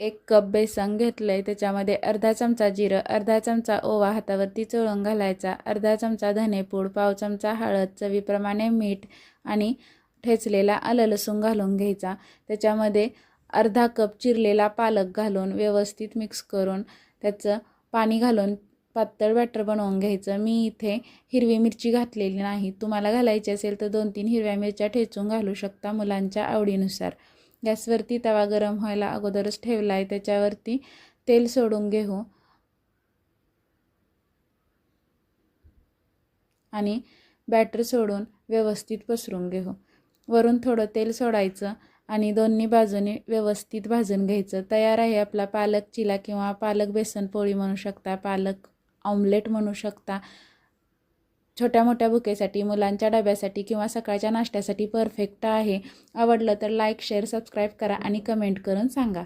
1 cup बेसन घेतलं आहे. त्याच्यामध्ये अर्धा चमचा जिरं, अर्धा चमचा ओवा हातावरती चोळून घालायचा, अर्धा चमचा धनेपूड, पाव चमचा हळद, चवीप्रमाणे मीठ आणि ठेचलेला आलं लसूण घालून घ्यायचा. त्याच्यामध्ये अर्धा कप चिरलेला पालक घालून व्यवस्थित मिक्स करून त्याचं पाणी घालून पातळ बॅटर बनवून घ्यायचं. मी इथे हिरवी मिरची घातलेली नाही. तुम्हाला घालायची असेल तर 2-3 हिरव्या मिरच्या ठेचून घालू शकता मुलांच्या आवडीनुसार. गॅसवरती तवा गरम व्हायला अगोदरच ठेवला आहे. त्याच्यावरती तेल सोडून घेऊ आणि बॅटर सोडून व्यवस्थित पसरून घेऊ. वरून थोडं तेल सोडायचं आणि दोन्ही बाजूने व्यवस्थित भाजून घ्यायचं. तयार आहे आपला पालक चिला किंवा पालक बेसन पोळी म्हणू शकता, पालक ऑमलेट म्हणू शकता. छोट्या मोठ्या भुकेसाठी, मुलांच्या डब्यासाठी किंवा सकाळच्या नाश्त्यासाठी परफेक्ट आहे. आवडलं तर लाईक, शेअर, सबस्क्राईब करा आणि कमेंट करून सांगा.